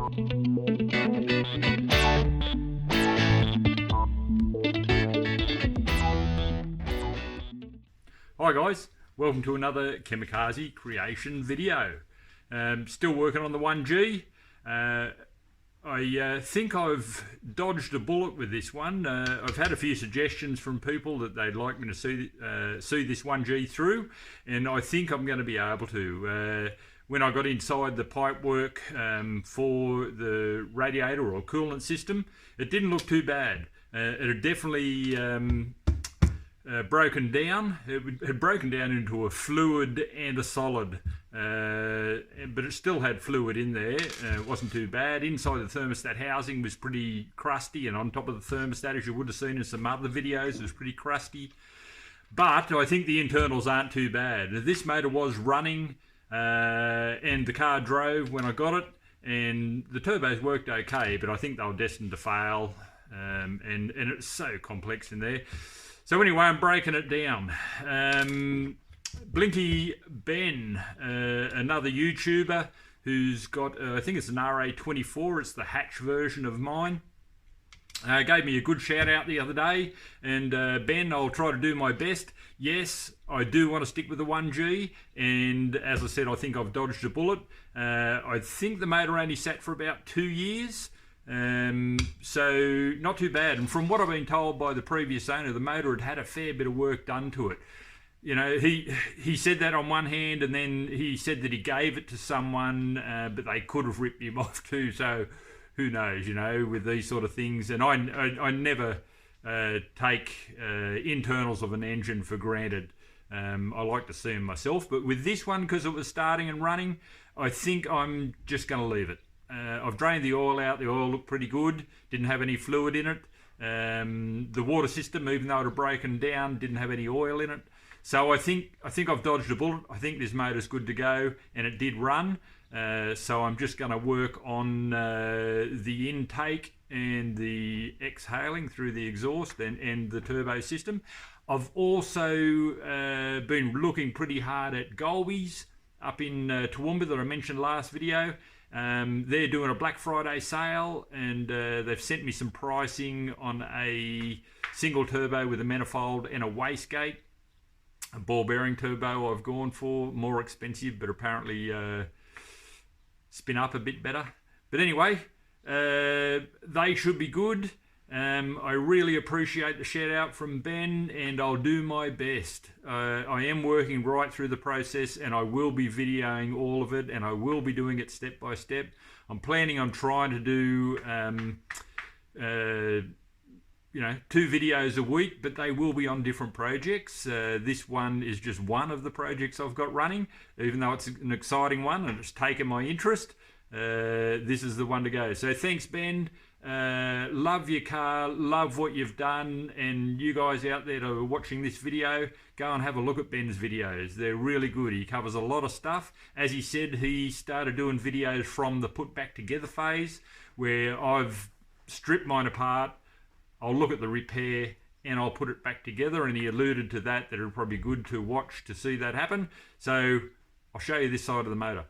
Hi guys, welcome to another KamicarzCreations video. Still working on the 1G. I think I've dodged a bullet with this one. I've had a few suggestions from people that they'd like me to see this 1G through, and I think I'm going to be able to. When I got inside the pipework for the radiator or coolant system, it didn't look too bad. It had definitely broken down. It had broken down into a fluid and a solid, but it still had fluid in there. It wasn't too bad. Inside the thermostat housing was pretty crusty, and on top of the thermostat, as you would have seen in some other videos, it was pretty crusty. But I think the internals aren't too bad. This motor was running, and the car drove when I got it, and the turbos worked okay, but I think they were destined to fail, and it's so complex in there. So anyway, I'm breaking it down. Blinky Ben, another YouTuber who's got, I think it's an RA24, it's the hatch version of mine, gave me a good shout out the other day, and Ben, I'll try to do my best. Yes, I do want to stick with the 1G, and as I said, I think I've dodged a bullet. I think the motor only sat for about 2 years. So not too bad, and from what I've been told by the previous owner, the motor had a fair bit of work done to it. You know, he said that on one hand, and then he said that he gave it to someone, but they could have ripped him off too. So who knows, you know, with these sort of things. And I never take internals of an engine for granted. I like to see them myself, but with this one, because it was starting and running, I think I'm just going to leave it. I've drained the oil out. The oil looked pretty good. Didn't have any fluid in it. The water system, even though it had broken down, didn't have any oil in it. So I think I've dodged a bullet. I think this motor's good to go, and it did run. So I'm just going to work on the intake and the exhaling through the exhaust and the turbo system. I've also been looking pretty hard at Golby's up in Toowoomba that I mentioned last video. They're doing a Black Friday sale, and they've sent me some pricing on a single turbo with a manifold and a wastegate. A ball bearing turbo I've gone for, more expensive, but apparently spin up a bit better. But anyway, they should be good. I really appreciate the shout out from Ben, and I'll do my best. I am working right through the process, and I will be videoing all of it, and I will be doing it step by step. I'm planning on trying to do 2 videos a week, but they will be on different projects. This one is just one of the projects I've got running, even though it's an exciting one and it's taken my interest. This is the one to go. So thanks, Ben. Love your car, love what you've done, and you guys out there that are watching this video, go and have a look at Ben's videos. They're really good. He covers a lot of stuff. As he said, he started doing videos from the put back together phase, where I've stripped mine apart, I'll look at the repair, and I'll put it back together, and he alluded to that it'll probably be good to watch to see that happen. So I'll show you this side of the motor.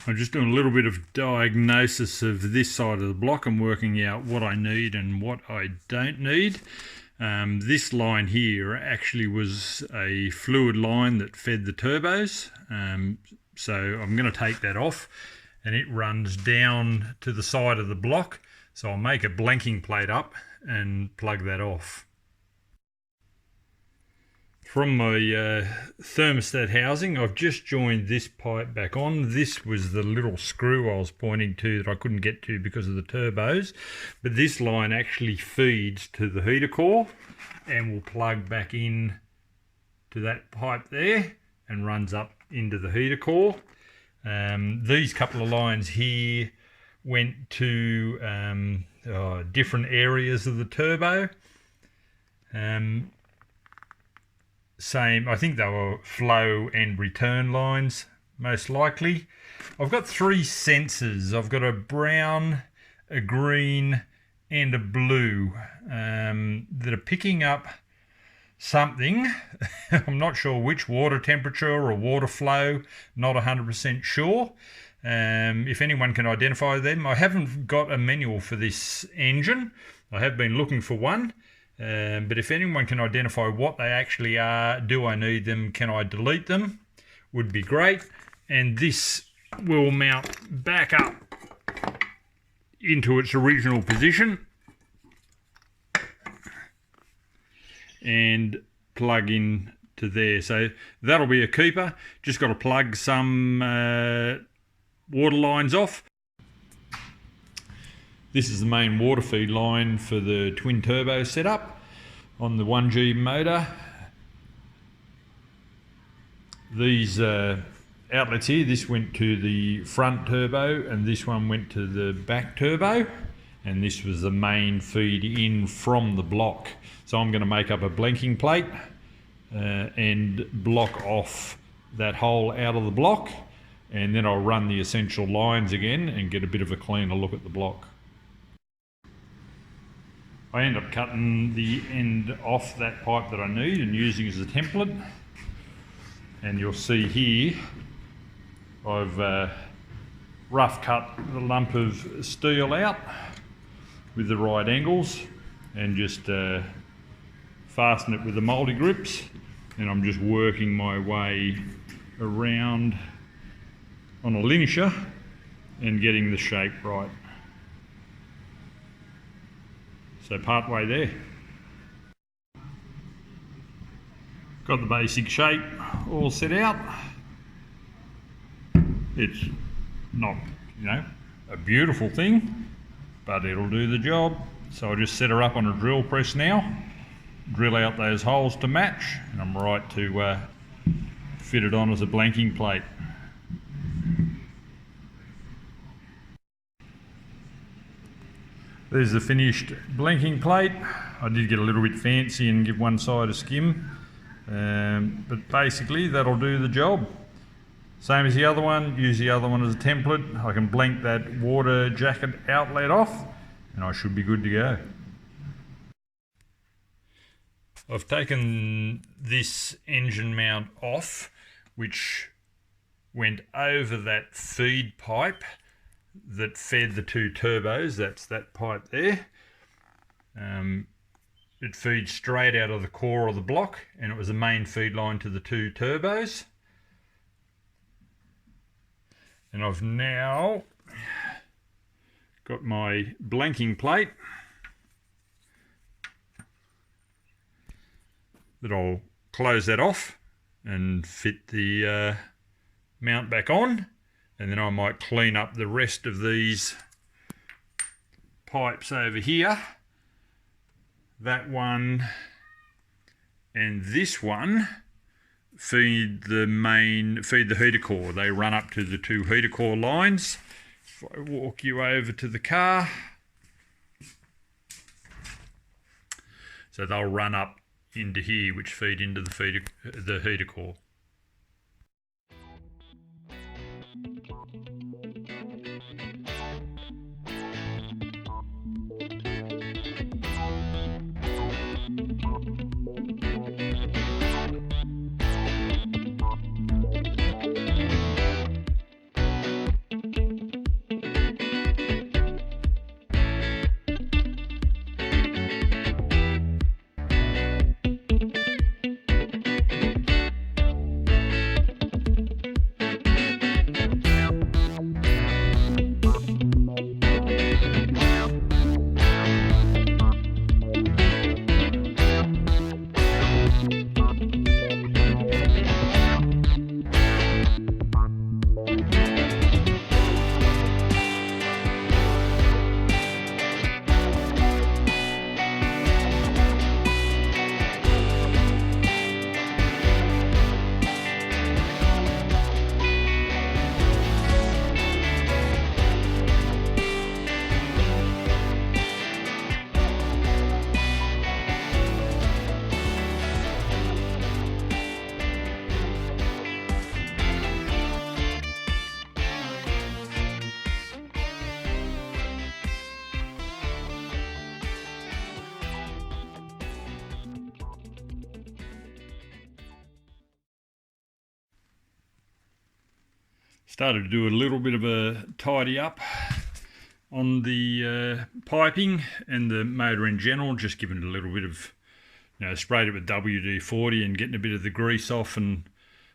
I'm just doing a little bit of diagnosis of this side of the block and working out what I need and what I don't need. This line here actually was a fluid line that fed the turbos, so I'm going to take that off, and it runs down to the side of the block, so I'll make a blanking plate up and plug that off. From my thermostat housing, I've just joined this pipe back on. This was the little screw I was pointing to that I couldn't get to because of the turbos. But this line actually feeds to the heater core and will plug back in to that pipe there and runs up into the heater core. These couple of lines here went to different areas of the turbo. Same, I think they were flow and return lines, most likely. I've got 3 sensors. I've got a brown, a green, and a blue that are picking up something. I'm not sure which, water temperature or water flow, not 100% sure. If anyone can identify them. I haven't got a manual for this engine. I have been looking for one. But if anyone can identify what they actually are, do I need them, can I delete them, would be great. And this will mount back up into its original position and plug in to there. So that'll be a keeper. Just got to plug some water lines off. This is the main water feed line for the twin turbo setup on the 1G motor. These outlets here, this went to the front turbo and this one went to the back turbo, and this was the main feed in from the block. So I'm going to make up a blanking plate and block off that hole out of the block, and then I'll run the essential lines again and get a bit of a cleaner look at the block. I end up cutting the end off that pipe that I need and using as a template, and you'll see here I've rough cut the lump of steel out with the right angles and just fasten it with the mouldy grips, and I'm just working my way around on a linisher and getting the shape right. So part way there. Got the basic shape all set out. It's not, you know, a beautiful thing, but it'll do the job. So I'll just set her up on a drill press now, drill out those holes to match, and I'm right to fit it on as a blanking plate. There's the finished blanking plate. I did get a little bit fancy and give one side a skim, but basically that'll do the job. Same as the other one, use the other one as a template. I can blank that water jacket outlet off and I should be good to go. I've taken this engine mount off, which went over that feed pipe that fed the two turbos. That's that pipe there. It feeds straight out of the core of the block, and it was the main feed line to the two turbos. And I've now got my blanking plate that I'll close that off and fit the mount back on, and then I might clean up the rest of these pipes over here. That one and this one feed the heater core. They run up to the two heater core lines. If I walk you over to the car, so they'll run up into here, which feed into the heater core. Started to do a little bit of a tidy up on the piping and the motor in general, just giving it a little bit of, sprayed it with WD-40 and getting a bit of the grease off and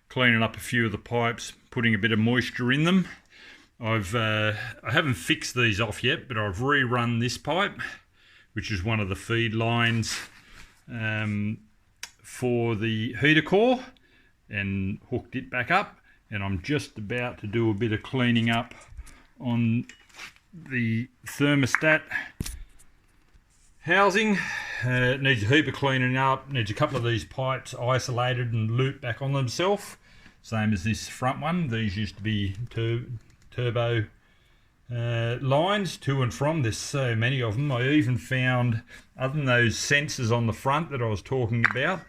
cleaning up a few of the pipes, putting a bit of moisture in them. I haven't fixed these off yet, but I've rerun this pipe, which is one of the feed lines for the heater core, and hooked it back up. And I'm just about to do a bit of cleaning up on the thermostat housing. It needs a heap of cleaning up, needs a couple of these pipes isolated and looped back on themselves, same as this front one. These used to be turbo lines to and from. There's so many of them. I even found, other than those sensors on the front that I was talking about,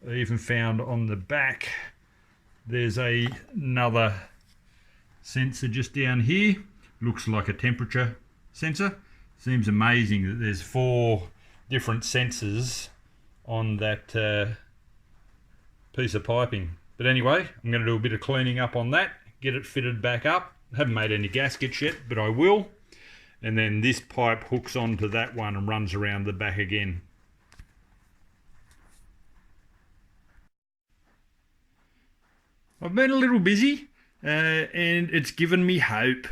I even found on the back there's another sensor just down here. Looks like a temperature sensor. Seems amazing that there's 4 different sensors on that piece of piping. But anyway, I'm going to do a bit of cleaning up on that, get it fitted back up. I haven't made any gaskets yet, but I will. And then this pipe hooks onto that one and runs around the back again. I've been a little busy and it's given me hope.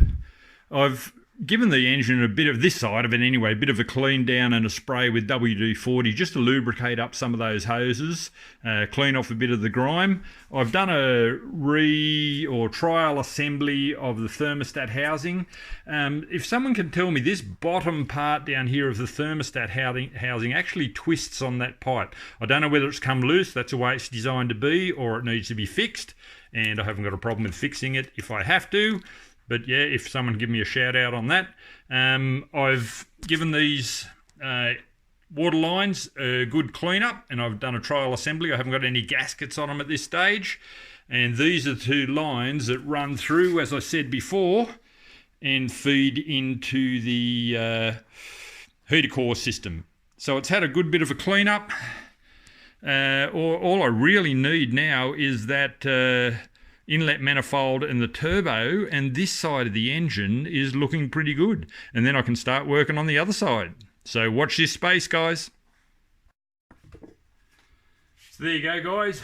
I've given the engine a bit of, this side of it anyway, a bit of a clean down and a spray with WD-40 just to lubricate up some of those hoses, clean off a bit of the grime. I've done a trial assembly of the thermostat housing. If someone can tell me, this bottom part down here of the thermostat housing actually twists on that pipe. I don't know whether it's come loose, that's the way it's designed to be, or it needs to be fixed, and I haven't got a problem with fixing it if I have to. But yeah, if someone give me a shout out on that. I've given these water lines a good clean up, and I've done a trial assembly. I haven't got any gaskets on them at this stage. And these are 2 lines that run through, as I said before, and feed into the heater core system. So it's had a good bit of a clean up. All I really need now is that inlet manifold and the turbo, and this side of the engine is looking pretty good, and then I can start working on the other side. So watch this space, guys. So there you go, guys.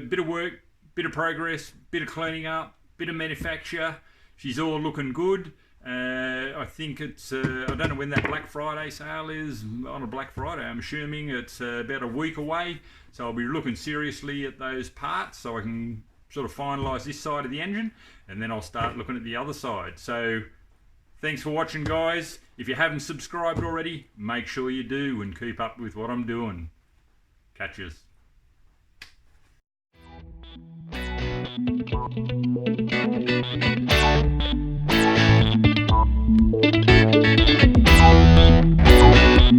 Bit of work, bit of progress, bit of cleaning up, bit of manufacture. She's all looking good. I think it's I don't know when that Black Friday sale is. On a Black Friday, I'm assuming it's about a week away, so I'll be looking seriously at those parts so I can sort of finalise this side of the engine, and then I'll start looking at the other side. So thanks for watching, guys. If you haven't subscribed already, make sure you do and keep up with what I'm doing. Catch us.